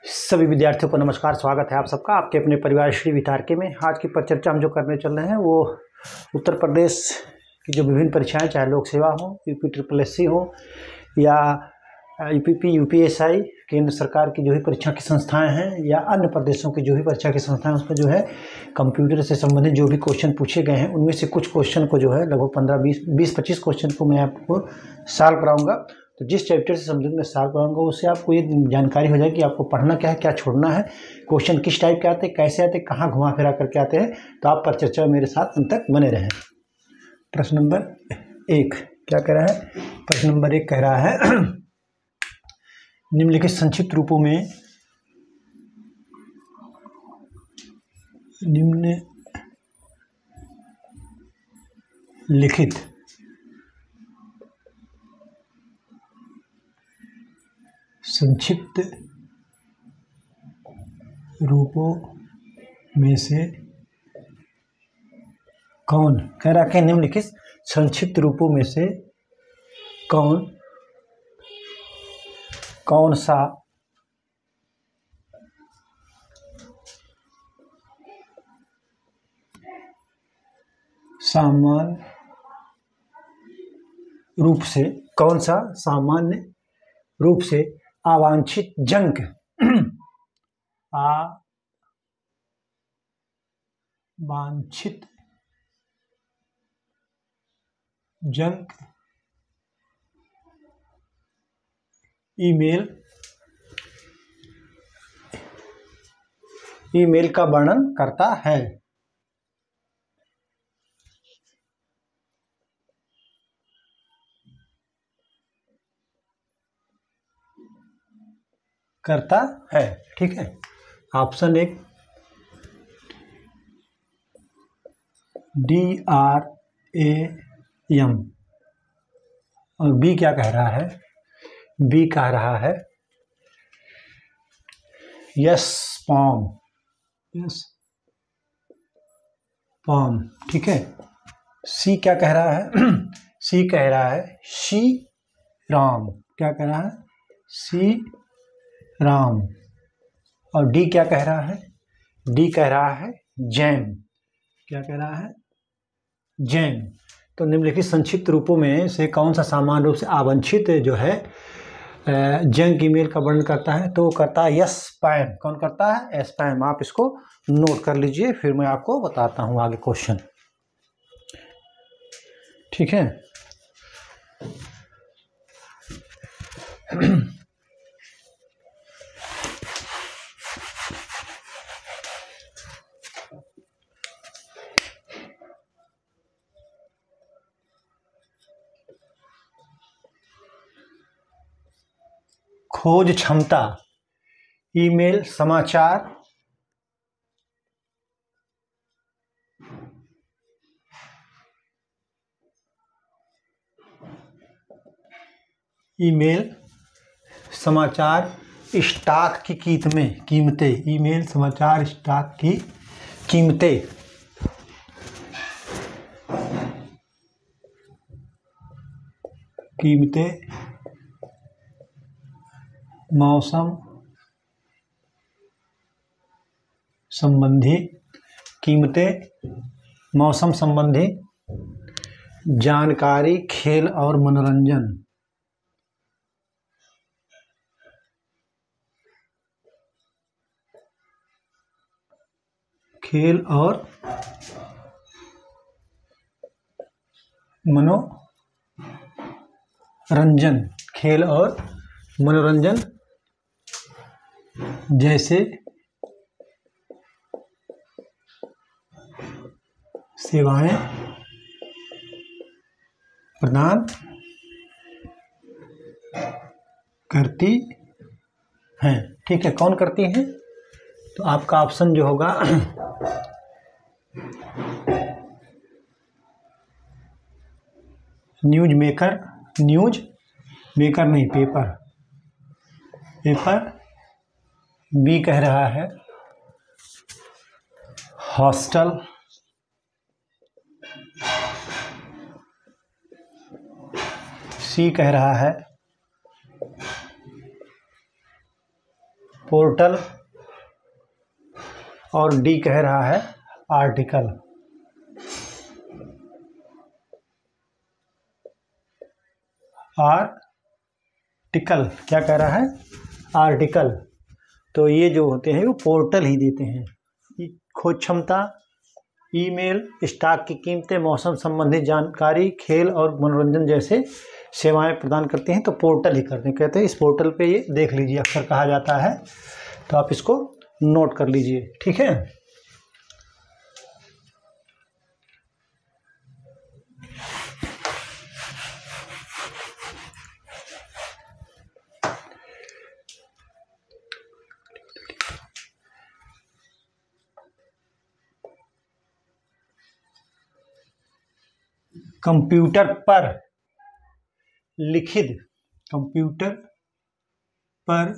सभी विद्यार्थियों को नमस्कार। स्वागत है आप सबका आपके अपने परिवार श्री वितारके में। आज की परिचर्चा हम जो करने चल रहे हैं वो उत्तर प्रदेश की जो विभिन्न परीक्षाएं, चाहे लोक सेवा हो, यूपी SSSC हो या यूपीपी UPSI, केंद्र सरकार की जो भी परीक्षा की संस्थाएं हैं या अन्य प्रदेशों की जो भी परीक्षा की संस्थाएं, उसमें जो है कंप्यूटर से संबंधित जो भी क्वेश्चन पूछे गए हैं उनमें से कुछ क्वेश्चन को जो है लगभग 20-25 क्वेश्चन को मैं आपको सॉल्व कराऊंगा। तो जिस चैप्टर से संबंधित मैं सॉल्व कराऊंगा उससे आपको ये जानकारी हो जाएगी कि आपको पढ़ना क्या है, क्या छोड़ना है, क्वेश्चन किस टाइप के आते हैं, कैसे आते हैं, कहाँ घुमा फिरा करके आते हैं। तो आप परिचर्चा मेरे साथ अंत तक बने रहें। प्रश्न नंबर 1 क्या कह रहा है? प्रश्न नंबर 1 कह रहा है निम्नलिखित संक्षिप्त रूपों में निम्नलिखित संक्षिप्त रूपों में से कौन, कह रहा है निम्नलिखित संक्षिप्त रूपों में से कौन सा सामान्य रूप से अवांछित जंक ईमेल का वर्णन करता है। ठीक है। ऑप्शन 1 DRAM और बी क्या कह रहा है? बी कह रहा है SPAM। ठीक है। सी क्या कह रहा है? सी कह रहा है श्रीराम। क्या कह रहा है? श्रीराम। और डी क्या कह रहा है? डी कह रहा है जैन। क्या कह रहा है? जैन। तो निम्नलिखित संक्षिप्त रूपों में से कौन सा सामान्य रूप से अवांछित जो है जंक ईमेल का वर्णन करता है? तो करता है स्पैम। कौन करता है? स्पैम। आप इसको नोट कर लीजिए, फिर मैं आपको बताता हूँ आगे क्वेश्चन। ठीक है। खोज क्षमता ईमेल समाचार स्टॉक की कीमतें ईमेल समाचार स्टॉक की कीमतें मौसम संबंधी जानकारी, खेल और मनोरंजन, खेल और मनोरंजन जैसे सेवाएं प्रदान करती हैं। ठीक है। कौन करती हैं? तो आपका ऑप्शन जो होगा न्यूज मेकर नहीं, पेपर। बी कह रहा है हॉस्टल। सी कह रहा है पोर्टल, और डी कह रहा है आर्टिकल। आर्टिकल क्या कह रहा है? आर्टिकल। तो ये जो होते हैं वो पोर्टल ही देते हैं। खोज क्षमता, ईमेल, स्टॉक की कीमतें, मौसम संबंधी जानकारी, खेल और मनोरंजन जैसे सेवाएं प्रदान करते हैं, तो पोर्टल ही करते हैं। कहते हैं इस पोर्टल पे ये देख लीजिए, अक्सर कहा जाता है, तो आप इसको नोट कर लीजिए, ठीक है। कंप्यूटर पर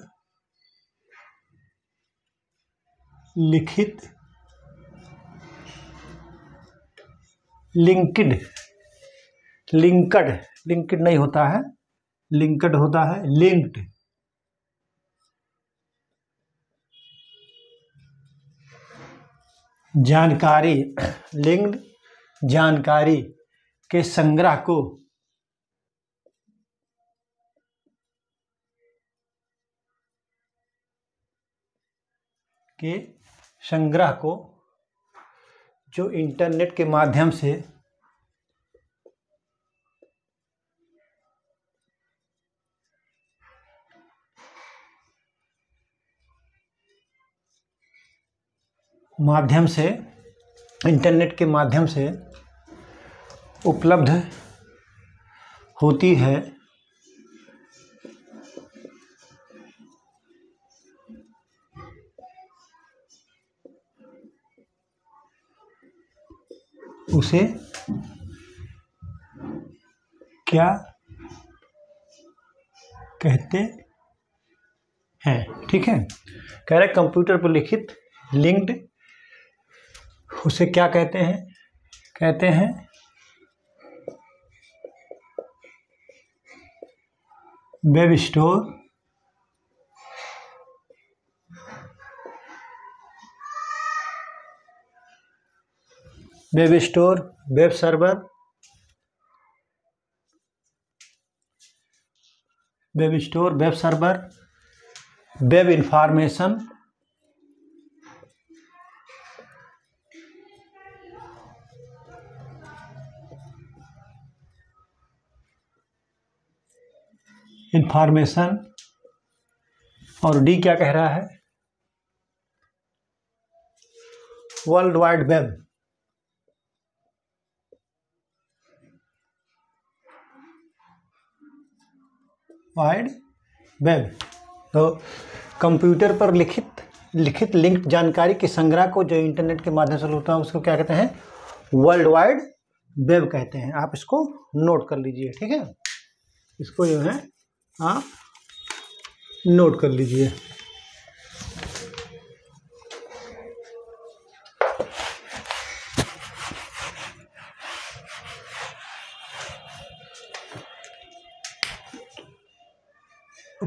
लिखित लिंक्ड नहीं होता है, लिंक्ड होता है, लिंक्ड जानकारी, लिंक्ड जानकारी के संग्रह को जो इंटरनेट के माध्यम से इंटरनेट के माध्यम से उपलब्ध होती है, उसे क्या कहते हैं? ठीक है, कह रहे कंप्यूटर पर लिखित लिंक्ड, उसे क्या कहते हैं? कहते हैं web store, web server, web information, और डी क्या कह रहा है? World wide web. तो कंप्यूटर पर लिखित लिंक्ड जानकारी के संग्रह को जो इंटरनेट के माध्यम से होता है उसको क्या कहते हैं? वर्ल्ड वाइड वेब कहते हैं। आप इसको नोट कर लीजिए, ठीक है, इसको जो है आप नोट कर लीजिए।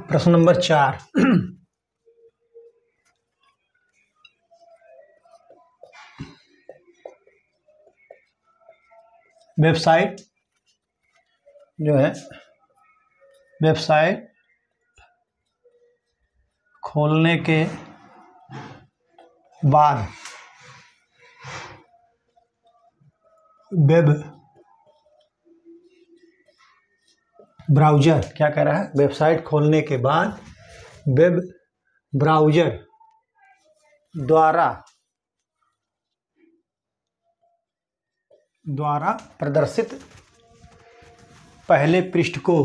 प्रश्न नंबर 4, वेबसाइट जो है, वेबसाइट खोलने के बाद वेब ब्राउज़र क्या कह रहा है? वेबसाइट खोलने के बाद वेब ब्राउज़र द्वारा प्रदर्शित पहले पृष्ठ को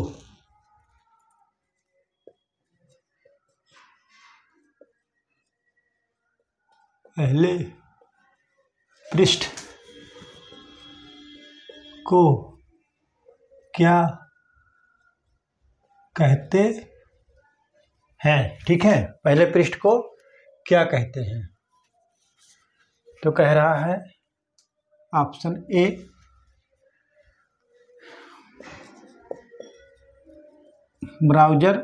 क्या कहते हैं? ठीक है, पहले पृष्ठ को क्या कहते हैं? तो कह रहा है option A browser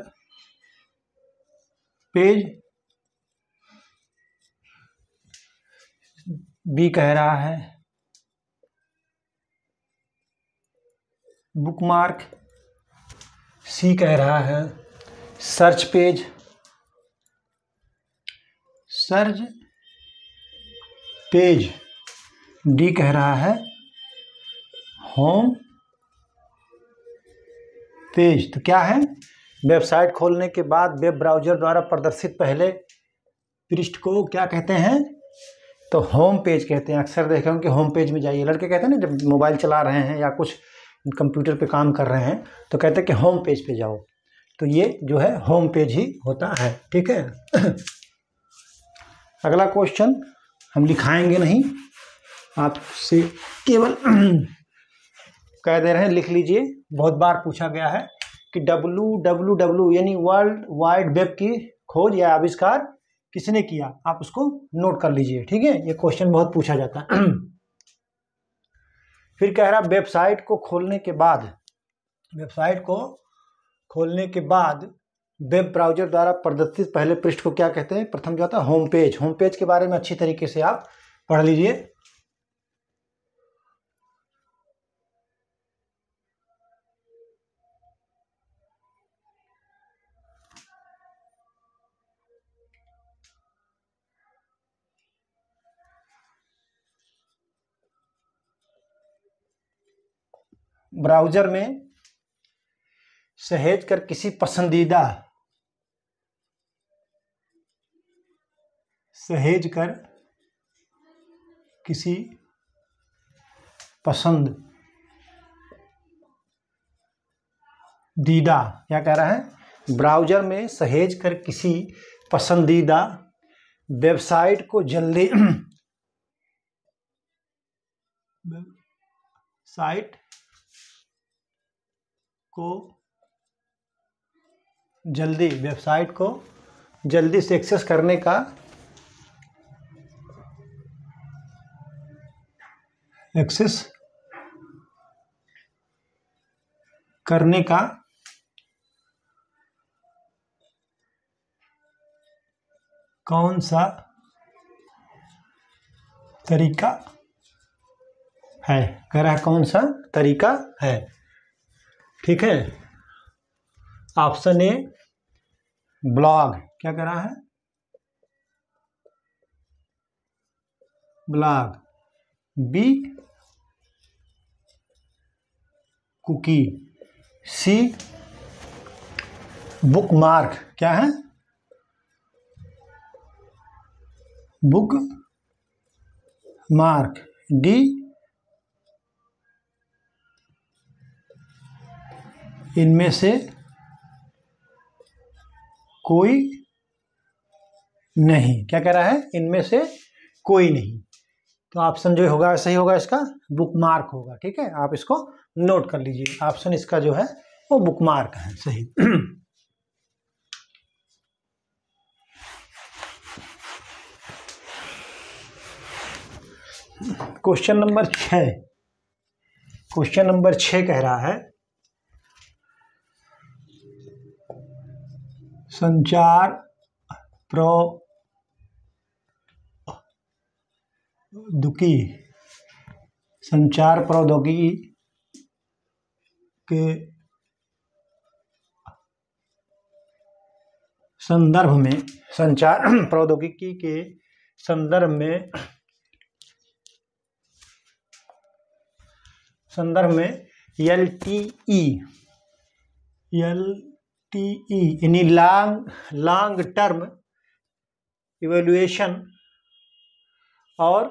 page B कह रहा है बुकमार्क, सी कह रहा है search page, search page, D कह रहा है होम पेज। तो क्या है, वेबसाइट खोलने के बाद वेब ब्राउज़र द्वारा प्रदर्शित पहले पृष्ठ को क्या कहते हैं, तो होम पेज कहते हैं। अक्सर देखे होंगे होम पेज में जाइए, लड़के कहते हैं ना जब मोबाइल चला रहे हैं या कुछ कंप्यूटर पे काम कर रहे हैं तो कहते हैं कि होम पेज पे जाओ, तो ये जो है होम पेज ही होता है। ठीक है। अगला क्वेश्चन हम लिखाएंगे नहीं, आपसे केवल कह दे रहे हैं, लिख लीजिए। बहुत बार पूछा गया है कि www यानी वर्ल्ड वाइड वेब की खोज या आविष्कार किसने किया, आप उसको नोट कर लीजिए। ठीक है, ये क्वेश्चन बहुत पूछा जाता है। फिर कह रहा वेबसाइट को खोलने के बाद वेब ब्राउज़र द्वारा प्रदर्शित पहले पृष्ठ को क्या कहते हैं, प्रथम जो आता है होम पेज। होम पेज के बारे में अच्छी तरीके से आप पढ़ लीजिए। ब्राउज़र में सहेज कर किसी पसंदीदा क्या कह रहा है, ब्राउज़र में सहेज कर किसी पसंदीदा वेबसाइट को जल्दी से एक्सेस करने का कौन सा तरीका है, कह रहा है कौन सा तरीका है। ठीक है, ऑप्शन ए ब्लॉग, क्या कह रहा है ब्लॉग, बी कुकी, सी बुकमार्क, क्या है बुकमार्क, डी इनमें से कोई नहीं, क्या कह रहा है, इनमें से कोई नहीं। तो ऑप्शन जो होगा सही होगा इसका बुकमार्क होगा। ठीक है, आप इसको नोट कर लीजिए, ऑप्शन इसका जो है वो बुकमार्क है सही। क्वेश्चन नंबर 6 कह रहा है संचार प्रौद्योगिकी के संदर्भ में LTE यानी लॉन्ग टर्म इवैल्यूएशन और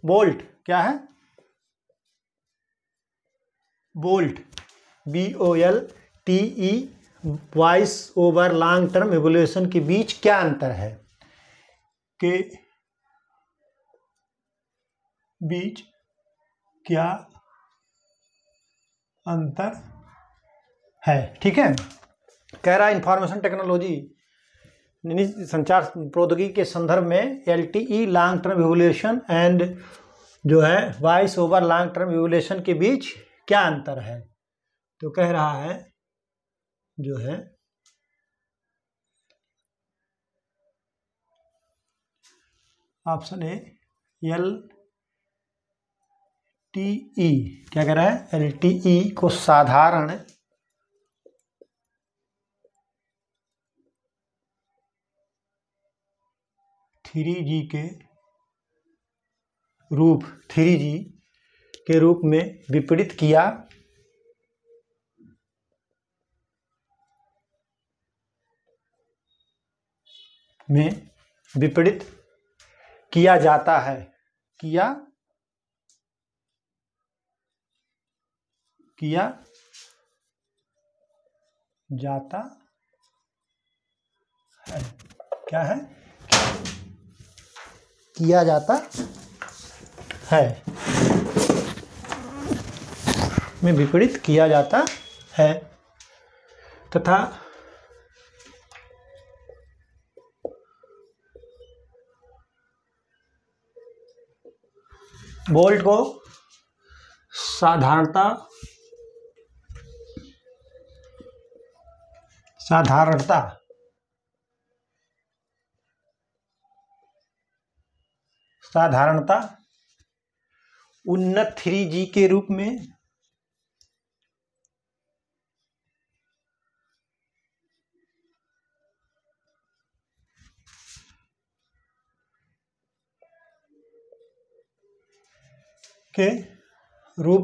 बोल्ट, क्या है bolt, BOLTE voice over long term evaluation के बीच क्या अंतर है, के बीच क्या अंतर है। ठीक है, कह रहा है इंफॉर्मेशन टेक्नोलॉजी संचार प्रौद्योगिकी के संदर्भ में LTE long term evaluation and जो है voice over long term evaluation के बीच क्या अंतर है। तो कह रहा है जो है option A L T E, क्या कह रहा है, एल टी ई को साधारण थ्री जी के रूप में विपणित किया जाता है, किया जाता है, क्या है, किया जाता है, में विपरीत किया जाता है तथा बोल्ट को साधारणता उन्नत 3G के रूप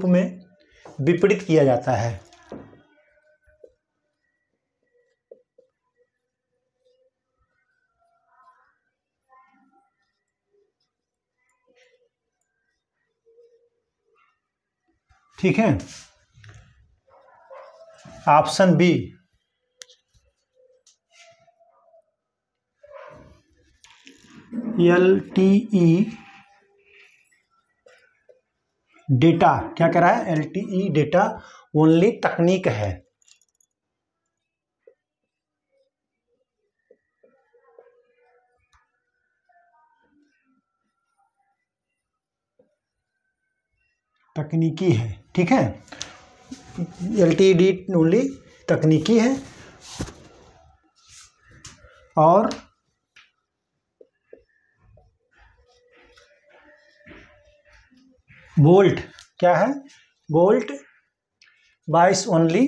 में विपणित किया जाता है। ठीक है, ऑप्शन बी LTE डेटा, क्या कह रहा है, LTE डेटा ओनली तकनीक है। तकनीकी है, ठीक है, LTE ओनली तकनीकी है। और बोल्ट क्या है, बोल्ट बाइस ओनली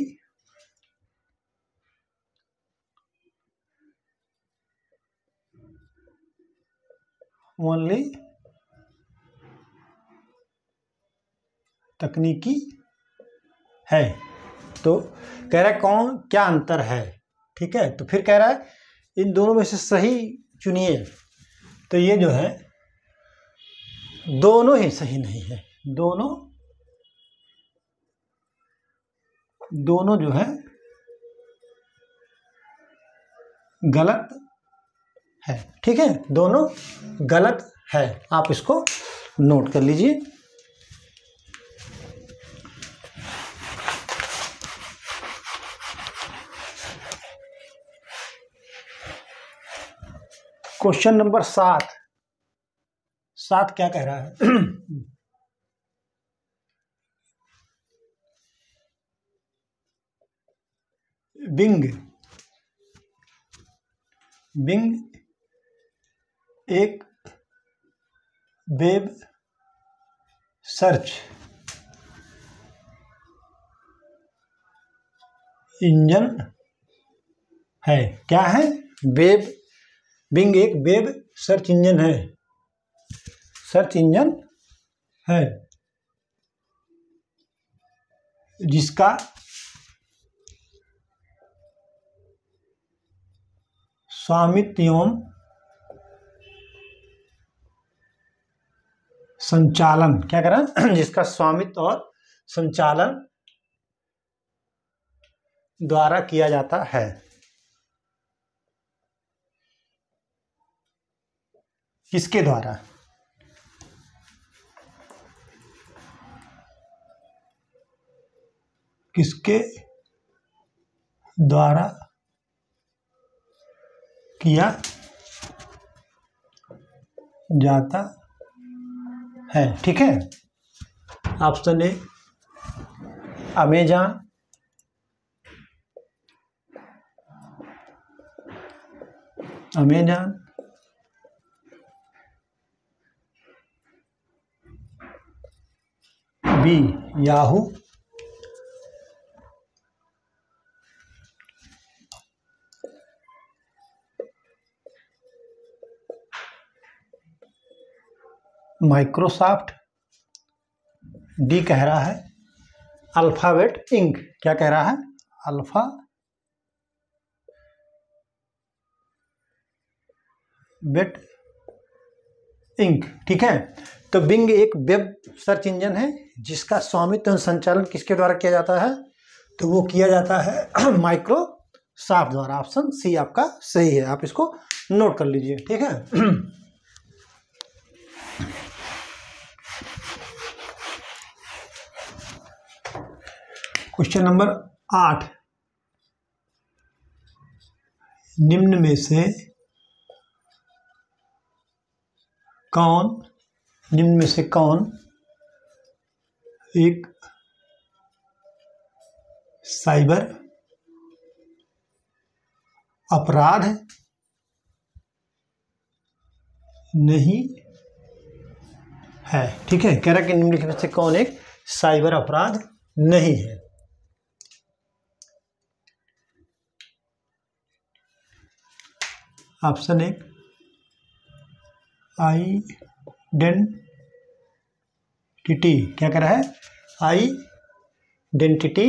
तकनीकी है। तो कह रहा है कौन, क्या अंतर है, ठीक है। तो फिर कह रहा है इन दोनों में से सही चुनिए। तो ये जो है दोनों ही सही नहीं है, दोनों जो है गलत है, ठीक है, दोनों गलत है। आप इसको नोट कर लीजिए। क्वेश्चन नंबर 7 क्या कह रहा है बिंग एक वेब सर्च इंजन है, क्या है, बिंग एक वेब सर्च इंजन है, जिसका स्वामित्व एवं संचालन, क्या कह रहा है, जिसका स्वामित्व और संचालन द्वारा किया जाता है। किसके द्वारा, किसके द्वारा किया जाता है, ठीक है। Option A Amazon, B Yahoo, Microsoft, D कह रहा है अल्फाबेट इंक। क्या कह रहा है? Alphabet Inc. ठीक है, तो बिंग एक वेब सर्च इंजन है जिसका स्वामित्व एवं संचालन किसके द्वारा किया जाता है? तो वो किया जाता है माइक्रोसॉफ्ट द्वारा। ऑप्शन सी आपका सही है, आप इसको नोट कर लीजिए। ठीक है, क्वेश्चन नंबर 8, निम्न में से कौन एक साइबर अपराध नहीं है? ठीक है, कह रहा है कि निम्नलिखित में से कौन एक साइबर अपराध नहीं है? Option 1 identity. क्या कह रहा है? आइडेंटिटी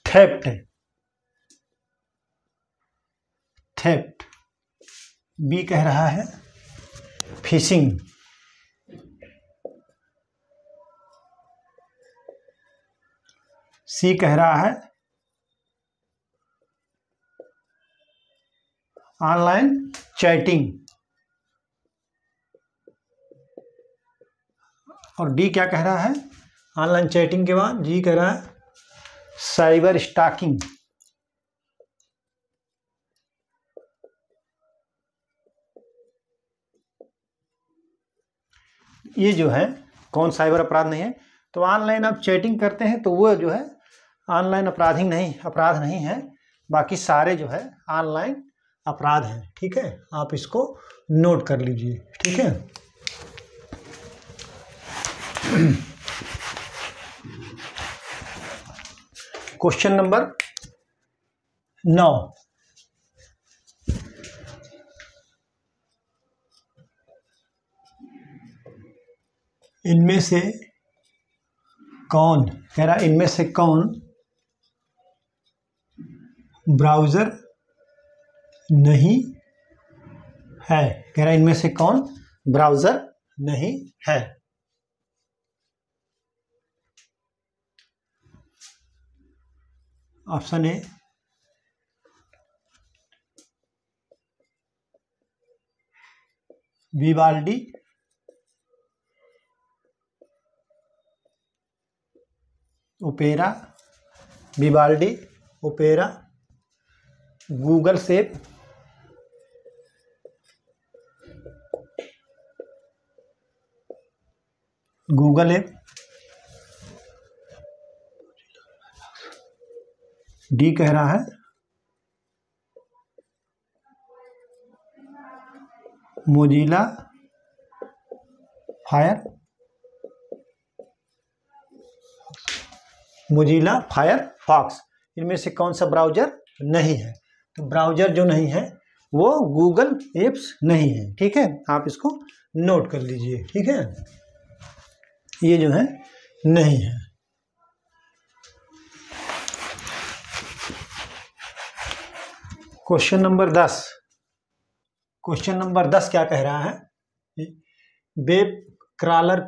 थेफ्ट है, थेफ्ट। बी कह रहा है फिशिंग। सी कह रहा है ऑनलाइन चैटिंग। और डी क्या कह रहा है? ऑनलाइन चैटिंग के बाद जी कह रहा है साइबर स्टॉकिंग। ये जो है कौन साइबर अपराध नहीं है? तो ऑनलाइन आप चैटिंग करते हैं तो वो जो है ऑनलाइन अपराध नहीं है। बाकी सारे जो है ऑनलाइन अपराध हैं। ठीक है, आप इसको नोट कर लीजिए। ठीक है, क्वेश्चन नंबर 9, इनमें से कौन, कह रहा इनमें से कौन ब्राउज़र नहीं है? कह रहा इनमें से कौन ब्राउज़र नहीं है? ऑप्शन ए Vivaldi, opera, Vivaldi, opera, Google सेप, गूगल ऐप, डी कह रहा है मोजिला फायरफॉक्स। इनमें से कौन सा ब्राउजर नहीं है? तो ब्राउजर जो नहीं है वो गूगल एप्स नहीं है। ठीक है, आप इसको नोट कर लीजिए। ठीक है, ये जो है नहीं है। क्वेश्चन नंबर 10, क्या कह रहा है? वेब क्रॉलर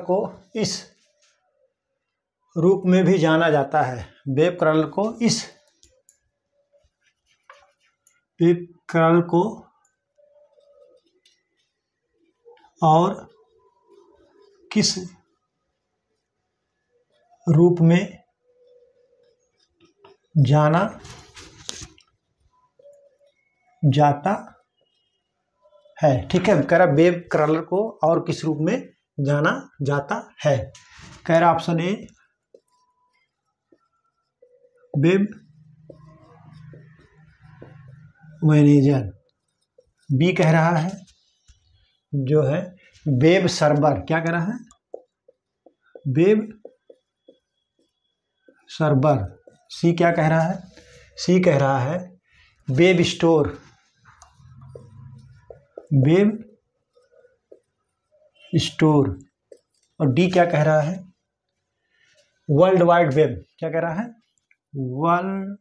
को इस रूप में भी जाना जाता है। वेब क्रॉलर को और किस रूप में जाना जाता है? ठीक है, कह रहा वेब क्रॉलर को और किस रूप में जाना जाता है? कह रहा option A web manager. B कह रहा है जो है वेब सर्वर। क्या कह रहा है? Web server. सी क्या कह रहा है? सी कह रहा है वेब स्टोर। Web store. और डी क्या कह रहा है? World wide web. क्या कह रहा है? World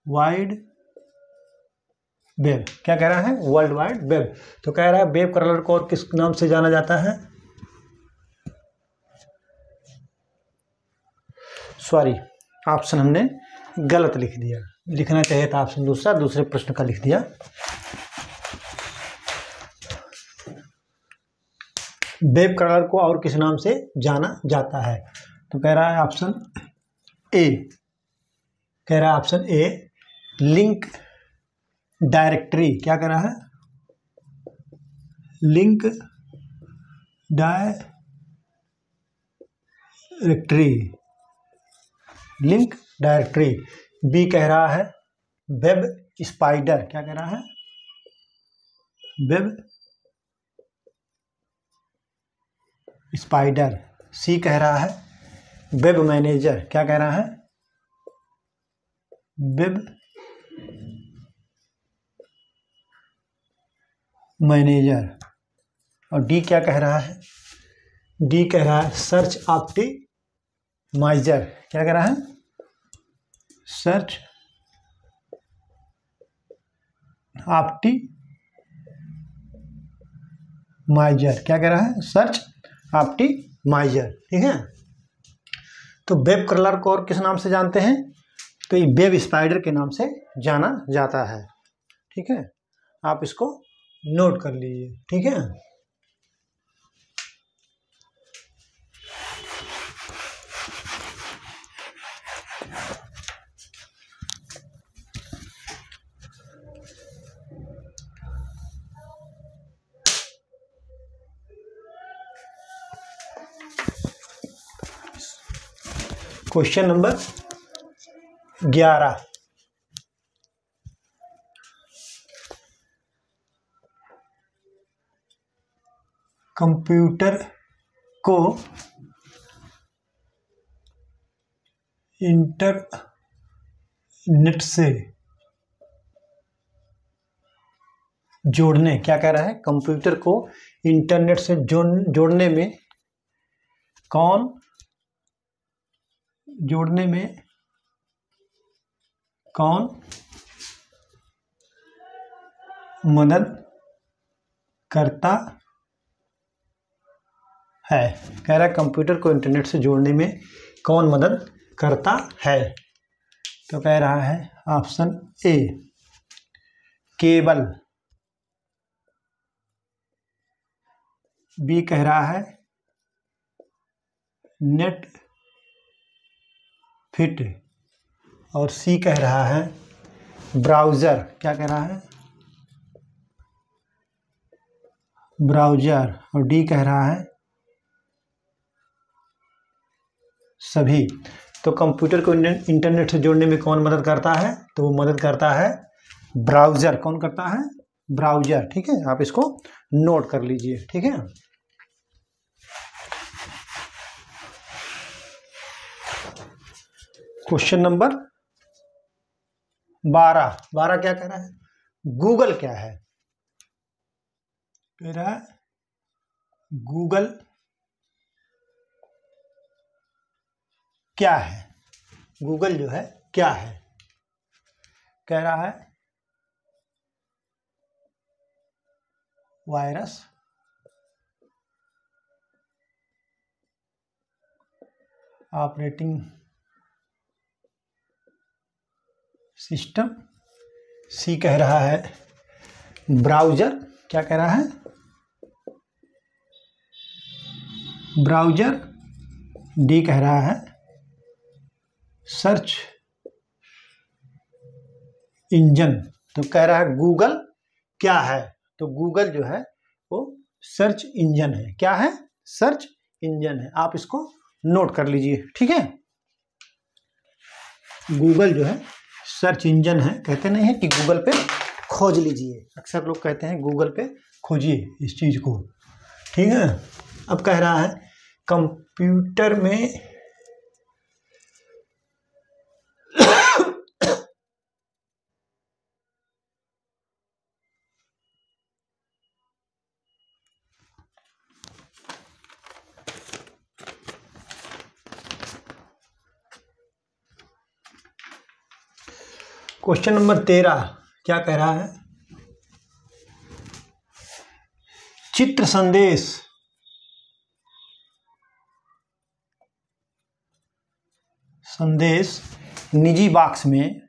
wide web. क्या कह रहा है? World wide web. तो कह रहा है वेब क्रॉलर को और किस नाम से जाना जाता है? सॉरी, ऑप्शन हमने गलत लिख दिया, लिखना चाहिए था ऑप्शन दूसरे प्रश्न का लिख दिया। वेब क्रॉलर को और किस नाम से जाना जाता है? तो कह रहा है ऑप्शन ए। कह रहा है ऑप्शन ए लिंक डायरेक्टरी। क्या कह रहा है? Link directory. Link directory. B कह रहा है वेब स्पाइडर। क्या कह रहा है? Web spider. सी कह रहा है वेब मैनेजर। क्या कह रहा है? Web manager. और डी क्या कह रहा है? डी कह रहा है सर्च ऑप्टिमाइजर। क्या कह रहा है? Search optimiser. क्या कह रहा है? Search optimiser. ठीक है। तो वेब क्रॉलर को और किस नाम से जानते हैं? तो ये वेब स्पाइडर के नाम से जाना जाता है। ठीक है, आप इसको नोट कर लीजिए। ठीक है। Question number 11। कंप्यूटर को इंटरनेट से जोड़ने। क्या कह रहा है? कंप्यूटर को इंटरनेट से जोड़ने में कौन मदद करता है? कह रहा है कंप्यूटर को इंटरनेट से जोड़ने में कौन मदद करता है? तो कह रहा है ऑप्शन ए केबल। बी कह रहा है नेट फिट। और सी कह रहा है ब्राउज़र। क्या कह रहा है? ब्राउज़र। और डी कह रहा है सभी। तो कंप्यूटर को इंटरनेट से जोड़ने में कौन मदद करता है? तो वो मदद करता है ब्राउज़र। कौन करता है? ब्राउज़र। ठीक है, आप इसको नोट कर लीजिए। ठीक है। Question number 12। 12 क्या कह रहा है? गूगल क्या है? कह रहा है गूगल क्या है? गूगल जो है क्या है? कह रहा है वायरस ऑपरेटिंग सिस्टम। सी कह रहा है ब्राउज़र। क्या कह रहा है? ब्राउज़र। डी कह रहा है सर्च इंजन। तो कह रहा है गूगल क्या है? तो गूगल जो है वो सर्च इंजन है। क्या है? सर्च इंजन है। आप इसको नोट कर लीजिए, ठीक है। गूगल जो है सर्च इंजन है, कहते नहीं है कि गूगल पे खोज लीजिए, अक्सर लोग कहते हैं गूगल पे खोजिए इस चीज़ को, ठीक है। अब कह रहा है कंप्यूटर में क्वेश्चन नंबर 13 क्या कह रहा है, चित्र संदेश निजी बॉक्स में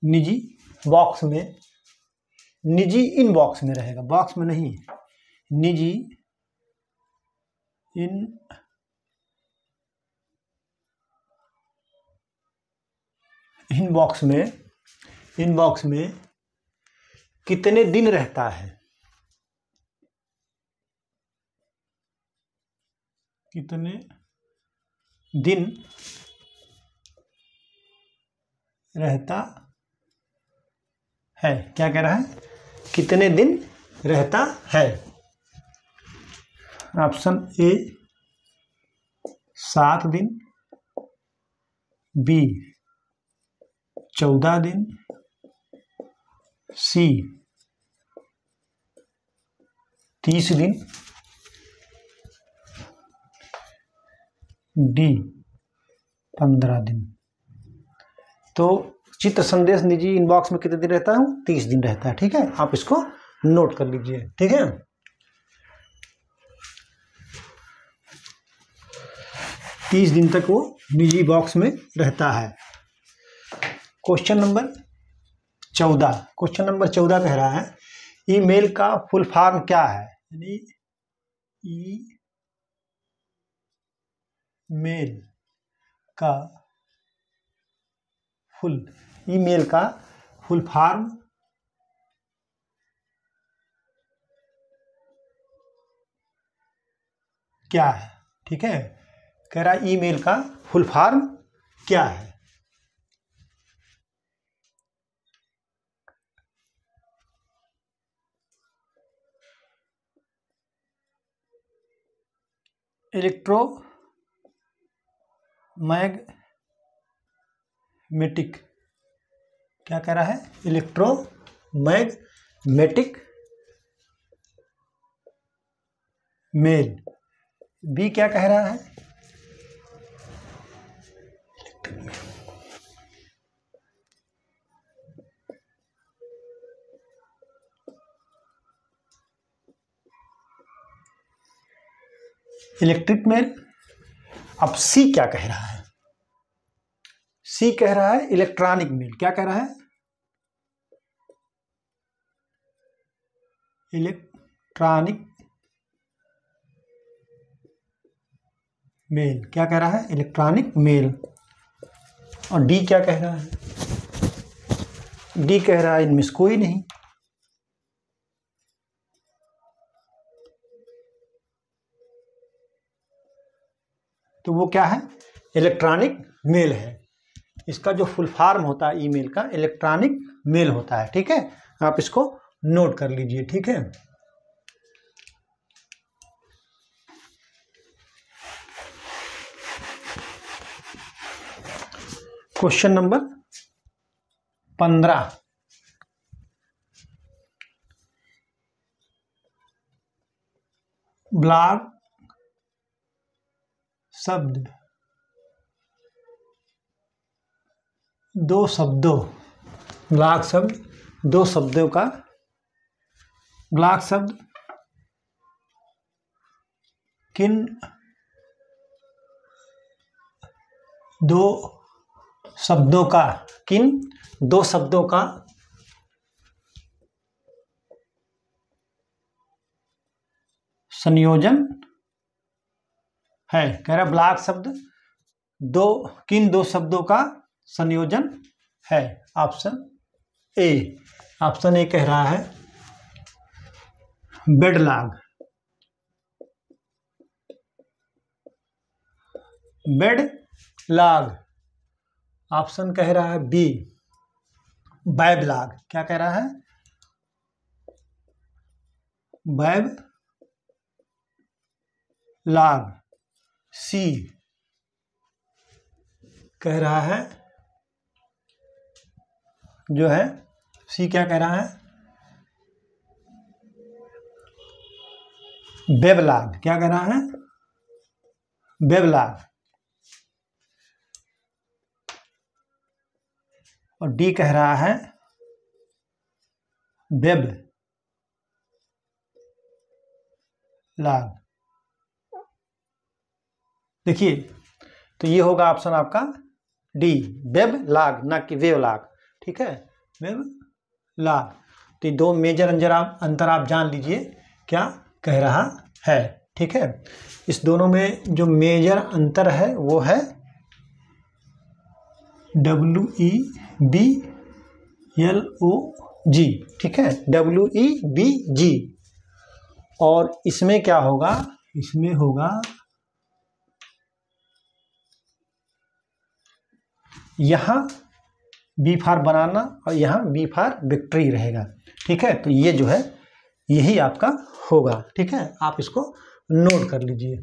निजी इनबॉक्स में रहेगा, बॉक्स में नहीं, निजी इनबॉक्स में कितने दिन रहता है, कितने दिन रहता है, क्या कह रहा है, कितने दिन रहता है। ऑप्शन ए 7 दिन, बी 14 दिन, सी 30 दिन, डी 15 दिन। तो चित्र संदेश निजी इनबॉक्स में कितने दिन रहता है, 30 दिन रहता है, ठीक है। आप इसको नोट कर लीजिए, ठीक है। तीस दिन तक वो निजी बॉक्स में रहता है। क्वेश्चन नंबर 14 कह रहा है ईमेल का फुल फॉर्म क्या है, यानी ईमेल का फुल फॉर्म क्या है, ठीक है। कह रहा है ईमेल का फुल फॉर्म क्या है। इलेक्ट्रोमैग्नेटिक, क्या कह रहा है, इलेक्ट्रोमैग्नेटिक मेल। बी क्या कह रहा है, इलेक्ट्रिक मेल। अब सी क्या कह रहा है, सी कह रहा है इलेक्ट्रॉनिक मेल। क्या कह रहा है, इलेक्ट्रॉनिक मेल। क्या कह रहा है, इलेक्ट्रॉनिक मेल। और डी क्या कह रहा है, डी कह रहा है इनमें से कोई नहीं। तो वो क्या है, इलेक्ट्रॉनिक मेल है। इसका जो फुल फॉर्म होता है ईमेल का, इलेक्ट्रॉनिक मेल होता है, ठीक है। आप इसको नोट कर लीजिए, ठीक है। क्वेश्चन नंबर 15 ब्लॉग शब्द दो शब्दों, ब्लॉग शब्द दो शब्दों का, ब्लॉग शब्द किन दो शब्दों का, किन दो शब्दों का संयोजन है। कह रहा ब्लॉग शब्द किन दो शब्दों का संयोजन है। ऑप्शन ए ऑप्शन ए कह रहा है bed log, bed log. Option कह रहा है बी वेब लॉग। क्या कह रहा है? Web log. सी कह रहा है जो है, सी क्या कह रहा है? Web log. क्या कह रहा है? Web log. और डी कह रहा है वेब लॉग। देखिए, तो ये होगा ऑप्शन आपका डी, वेब लॉग, ना कि वेब लॉग। ठीक है, वेब लॉग। तो ये दो मेजर अंतर आप जान लीजिए क्या कह रहा है। ठीक है, इस दोनों में जो मेजर अंतर है वो है WEBLOG। ठीक है, WEBG। और इसमें क्या होगा? इसमें होगा यहाँ बी फॉर बनाना और यहाँ बी फॉर विक्ट्री रहेगा। ठीक है, तो ये जो है यही आपका होगा। ठीक है, आप इसको नोट कर लीजिए।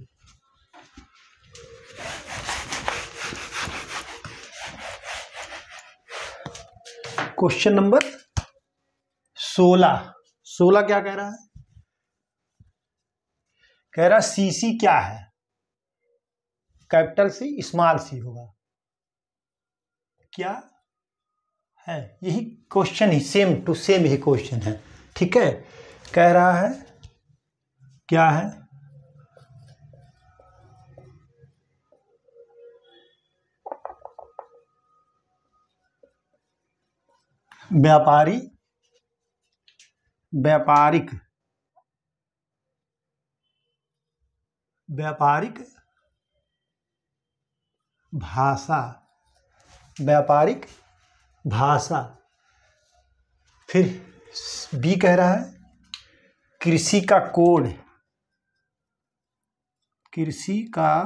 Question number 16। 16 क्या कह रहा है? कह रहा सीसी क्या है? कैपिटल सी स्मॉल सी होगा। क्या है? यही क्वेश्चन ही सेम टू सेम ही क्वेश्चन है। ठीक है, कह रहा है क्या है? व्यापारी, व्यापारिक, व्यापारिक भाषा, व्यापारिक भाषा। फिर बी कह रहा है कृषि का कोड, कृषि का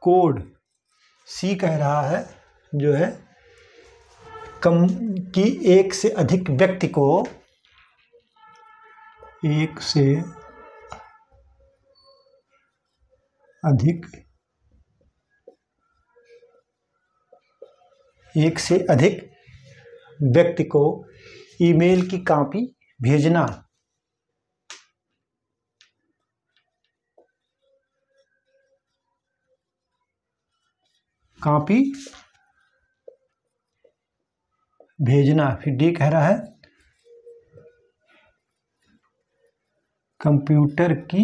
कोड। सी कह रहा है जो है कम कि एक से अधिक व्यक्ति को, एक से अधिक, एक से अधिक व्यक्ति को ईमेल की कॉपी भेजना। कॉपी भेजना। फिर डी कह रहा है कंप्यूटर की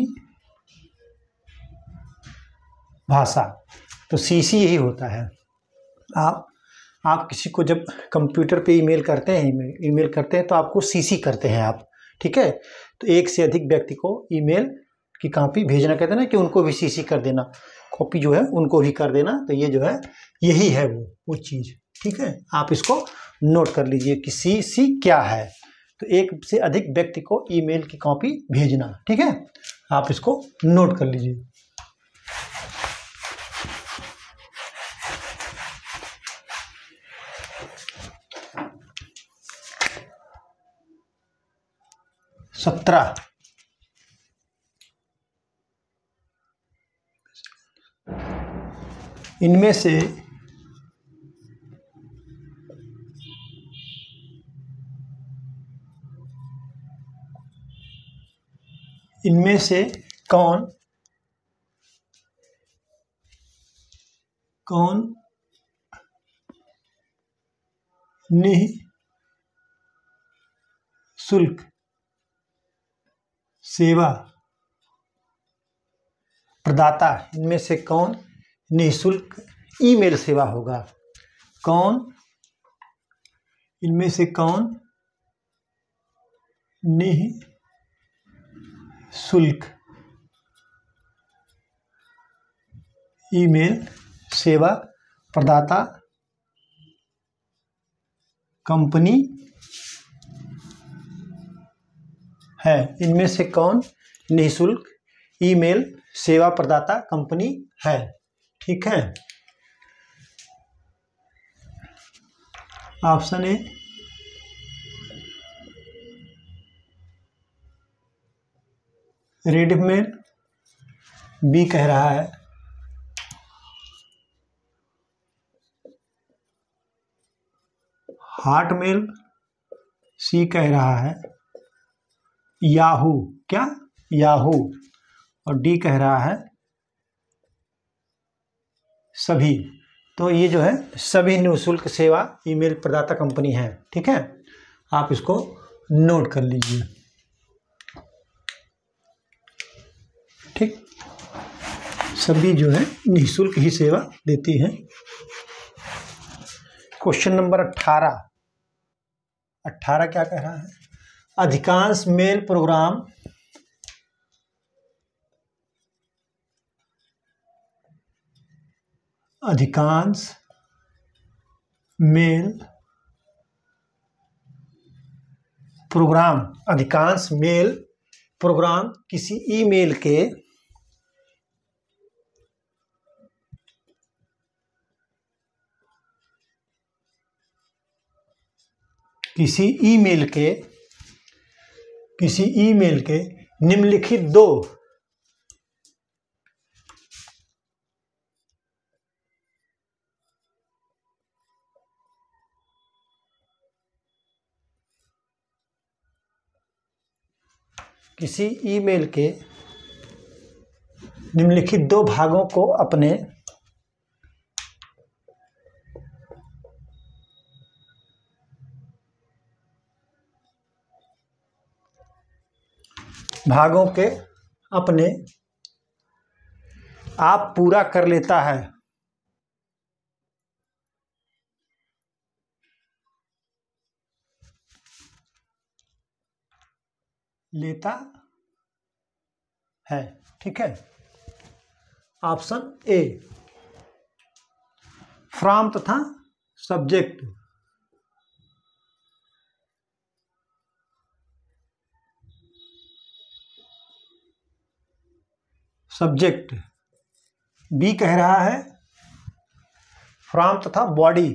भाषा। तो सीसी यही होता है। आप किसी को जब कंप्यूटर पे ईमेल करते हैं तो आपको सीसी करते हैं आप। ठीक है, तो एक से अधिक व्यक्ति को ईमेल की कॉपी भेजना कहते हैं ना, कि उनको भी सीसी कर देना, कॉपी जो है उनको भी कर देना। तो ये जो है यही है वो चीज़। ठीक है, आप इसको नोट कर लीजिए कि सीसी क्या है। तो एक से अधिक व्यक्ति को ईमेल की कॉपी भेजना। ठीक है, आप इसको नोट कर लीजिए। सत्रह। इनमें से कौन निःशुल्क सेवा प्रदाता, इनमें से कौन निःशुल्क ईमेल सेवा होगा? इनमें से कौन निःशुल्क ईमेल सेवा प्रदाता कंपनी है। इनमें से कौन निःशुल्क ईमेल सेवा प्रदाता कंपनी है? ठीक है, ऑप्शन ए रेडिफमेल, बी कह रहा है हॉटमेल, सी कह रहा है याहू, क्या याहू, और डी कह रहा है सभी। तो ये जो है सभी निःशुल्क सेवा ईमेल प्रदाता कंपनी है। ठीक है, आप इसको नोट कर लीजिए। ठीक, सभी जो है निःशुल्क ही सेवा देती हैं। क्वेश्चन नंबर 18 क्या कह रहा है? अधिकांश मेल प्रोग्राम किसी ईमेल के निम्नलिखित दो भागों को अपने आप पूरा कर लेता है। ठीक है, ऑप्शन ए फ्रॉम तथा सब्जेक्ट, बी कह रहा है फ्रॉम तथा बॉडी,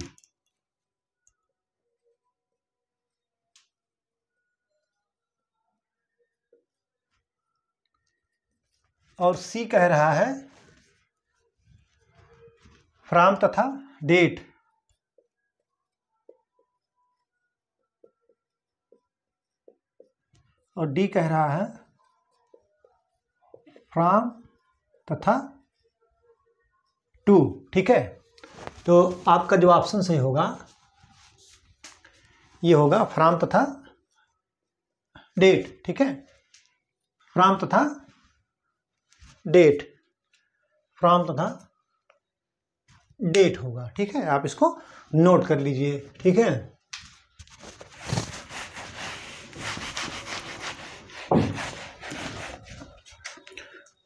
और सी कह रहा है फ्रॉम तथा डेट। और डी कह रहा है फ्रॉम तथा टू। ठीक है, तो आपका जो ऑप्शन सही होगा ये होगा फ्रॉम तथा डेट। ठीक है, फ्रॉम तथा डेट होगा। ठीक है, आप इसको नोट कर लीजिए। ठीक है,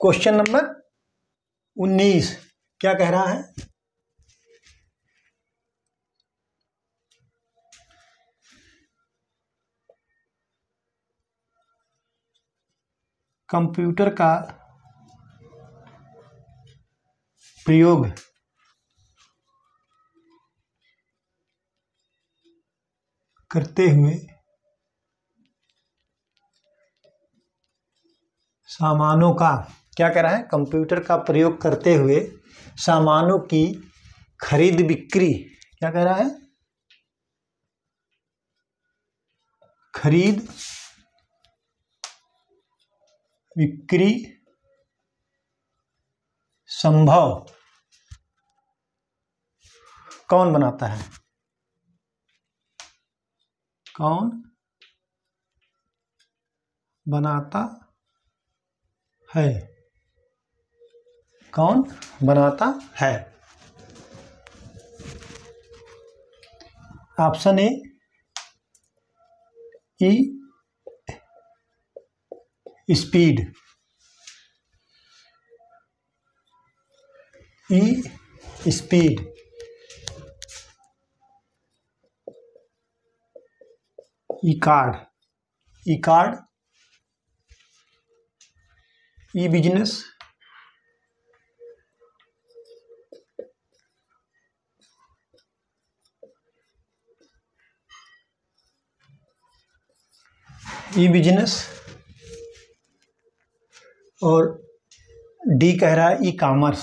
क्वेश्चन नंबर 19 क्या कह रहा है? कंप्यूटर का प्रयोग करते हुए सामानों का, क्या कह रहा है? कंप्यूटर का प्रयोग करते हुए सामानों की खरीद बिक्री, क्या कह रहा है? खरीद बिक्री संभव कौन बनाता है? कौन बनाता है? कौन बनाता है? ऑप्शन ए स्पीड, स्पीड, ई कार्ड, ई कार्ड, ई बिजनेस, ई बिजनेस, और डी कह रहा है ई कॉमर्स।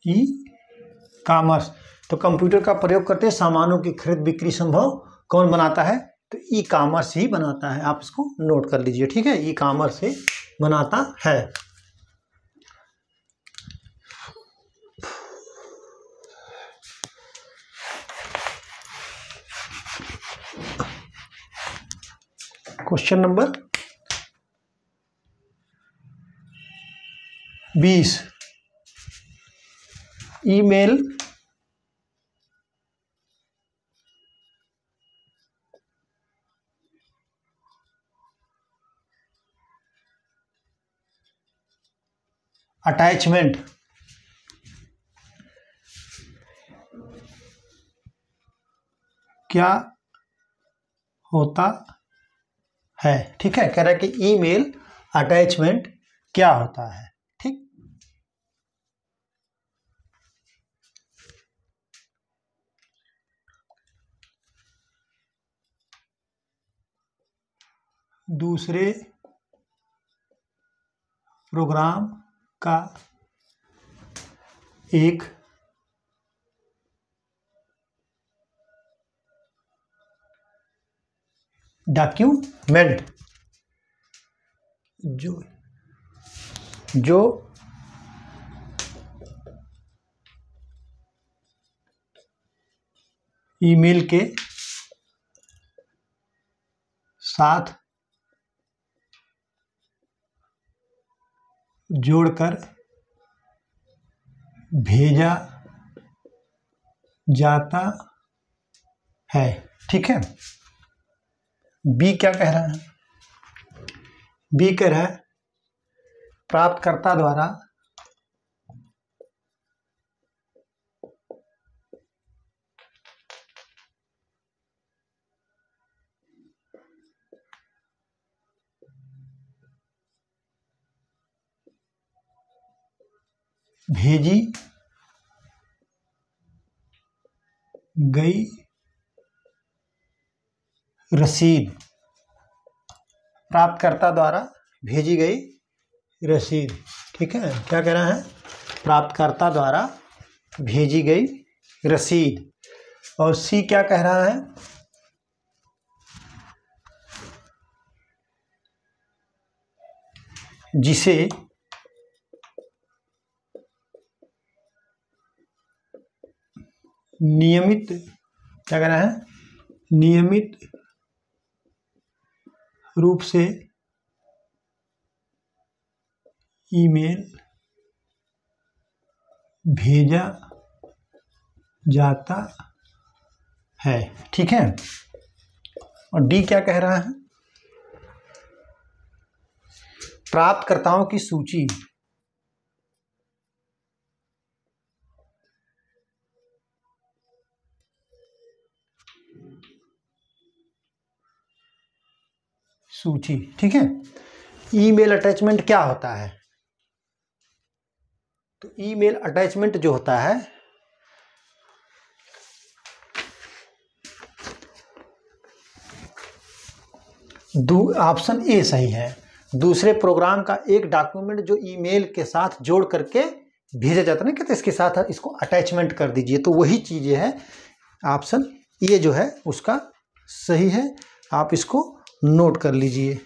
ई कॉमर्स, तो कंप्यूटर का प्रयोग करते सामानों की खरीद बिक्री संभव कौन बनाता है? तो ई कॉमर्स ही बनाता है। आप इसको नोट कर लीजिए, ठीक है, ई कॉमर्स ही बनाता है। क्वेश्चन नंबर 20, ईमेल अटैचमेंट क्या होता है? ठीक है, कह रहा है कि ईमेल अटैचमेंट क्या होता है। ठीक, दूसरे प्रोग्राम का एक डॉक्यूमेंट जो ईमेल के साथ जोड़कर भेजा जाता है। ठीक है, बी क्या कह रहा है? बी कह रहा है प्राप्तकर्ता द्वारा भेजी गई रसीद, प्राप्तकर्ता द्वारा भेजी गई रसीद। ठीक है, क्या कह रहा है? प्राप्तकर्ता द्वारा भेजी गई रसीद। और सी क्या कह रहा है? जिसे नियमित, क्या कह रहा है? नियमित रूप से ईमेल भेजा जाता है। ठीक है, और डी क्या कह रहा है? प्राप्तकर्ताओं की सूची ठीक है, ईमेल अटैचमेंट क्या होता है? तो ईमेल अटैचमेंट जो होता है ऑप्शन ए सही है, दूसरे प्रोग्राम का एक डॉक्यूमेंट जो ईमेल के साथ जोड़ करके भेजा जाता है ना, कहते इसके साथ इसको अटैचमेंट कर दीजिए, तो वही चीज़ है। ऑप्शन ए जो है उसका सही है, आप इसको नोट कर लीजिए,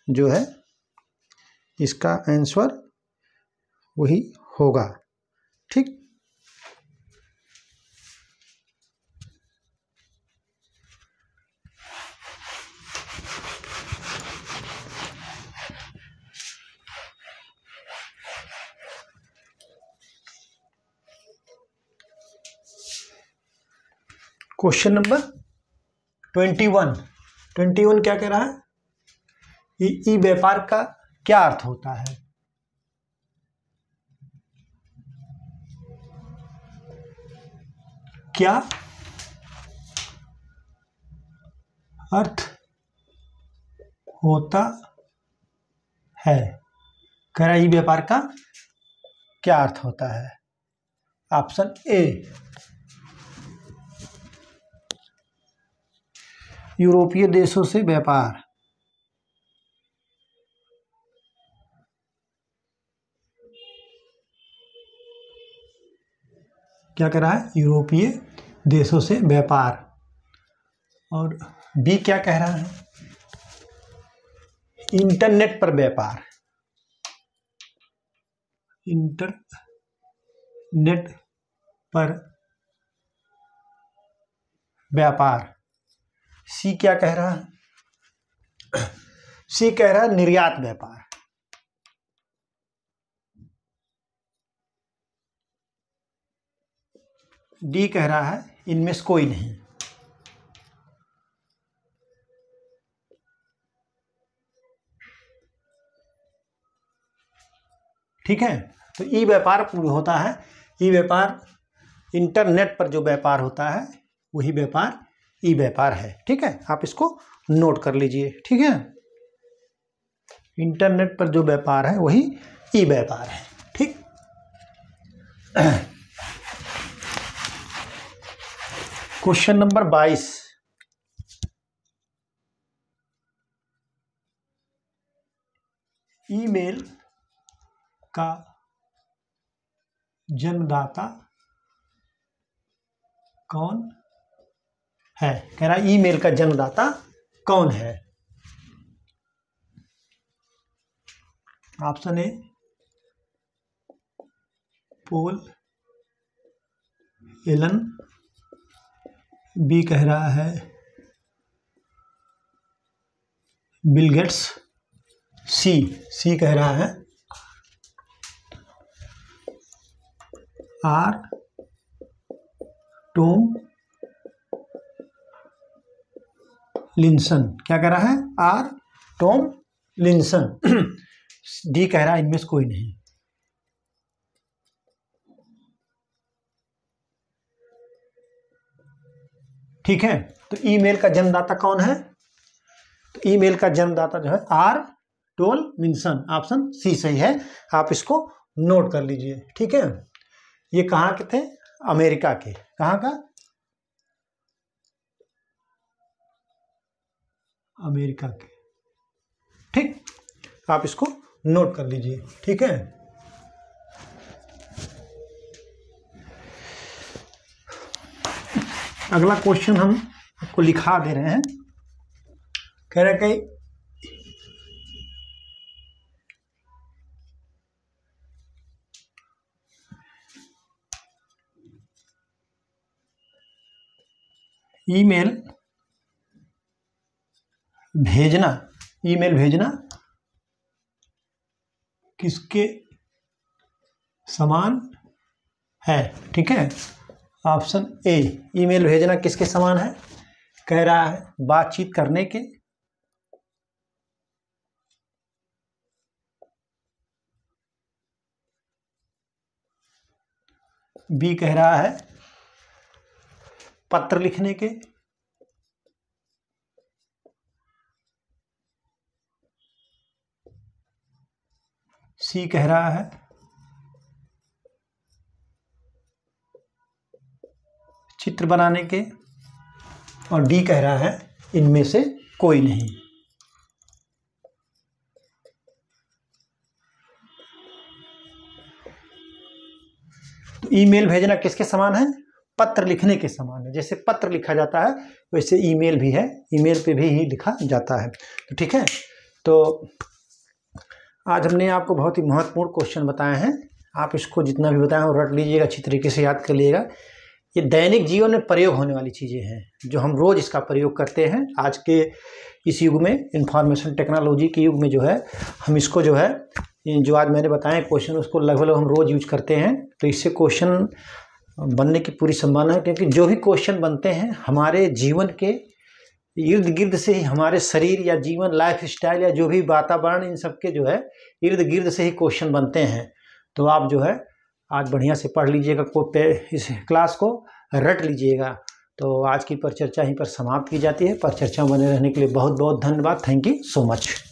जो है इसका आंसर वही होगा। ठीक, क्वेश्चन नंबर 21 क्या कह रहा है? ई व्यापार का क्या अर्थ होता है? क्या अर्थ होता है? कह रहा है ई व्यापार का क्या अर्थ होता है? ऑप्शन ए, यूरोपीय देशों से व्यापार। क्या कह रहा है? यूरोपीय देशों से व्यापार। और बी क्या कह रहा है? इंटरनेट पर व्यापार। इंटरनेट पर व्यापार। सी क्या कह रहा है? सी कह रहा है निर्यात व्यापार। डी कह रहा है इनमें से कोई नहीं। ठीक है, तो ई व्यापार होता है, ई व्यापार इंटरनेट पर जो व्यापार होता है वही व्यापार ई व्यापार है। ठीक है, आप इसको नोट कर लीजिए। ठीक है, इंटरनेट पर जो व्यापार है वही ई व्यापार है। ठीक, क्वेश्चन नंबर 22, ईमेल का जन्मदाता कौन है? कह रहा है ईमेल का जन्मदाता कौन है? Option A, Paul Allen. B कह रहा है बिल गेट्स। सी कह रहा है आर टॉम लिंसन। क्या कह रहा है? R Tom Linson. डी कह रहा है इनमें से कोई नहीं। ठीक है, तो ईमेल का जन्मदाता कौन है? तो ईमेल का जन्मदाता जो है R Tomlinson. Option C सही है, आप इसको नोट कर लीजिए। ठीक है, ये कहाँ के थे? अमेरिका के। कहाँ का? अमेरिका के। ठीक, आप इसको नोट कर लीजिए। ठीक है, अगला क्वेश्चन हम आपको लिखा दे रहे हैं। कह रहे कि ईमेल भेजना किसके समान है? ठीक है, ऑप्शन ए, ईमेल भेजना किसके समान है? कह रहा है बातचीत करने के। बी कह रहा है पत्र लिखने के। सी कह रहा है चित्र बनाने के। और डी कह रहा है इनमें से कोई नहीं। तो ईमेल भेजना किसके समान है? पत्र लिखने के समान है। जैसे पत्र लिखा जाता है वैसे ईमेल भी है, ईमेल पे भी ही लिखा जाता है। तो ठीक है, तो आज हमने आपको बहुत ही महत्वपूर्ण क्वेश्चन बताए हैं। आप इसको जितना भी बताएं और रट लीजिएगा, अच्छी तरीके से याद कर लीजिएगा। ये दैनिक जीवन में प्रयोग होने वाली चीज़ें हैं जो हम रोज़ इसका प्रयोग करते हैं। आज के इस युग में, इंफॉर्मेशन टेक्नोलॉजी के युग में जो है, हम इसको जो है, जो आज मैंने बताए क्वेश्चन, उसको लगभग हम रोज़ यूज करते हैं। तो इससे क्वेश्चन बनने की पूरी संभावना है, क्योंकि जो भी क्वेश्चन बनते हैं हमारे जीवन के इर्द गिर्द से ही, हमारे शरीर या जीवन लाइफ स्टाइल या जो भी वातावरण, इन सब के जो है इर्द गिर्द से ही क्वेश्चन बनते हैं। तो आप जो है आज बढ़िया से पढ़ लीजिएगा, इस क्लास को रट लीजिएगा। तो आज की परिचर्चा यहीं पर समाप्त की जाती है। परिचर्चा में बने रहने के लिए बहुत बहुत धन्यवाद। Thank you so much.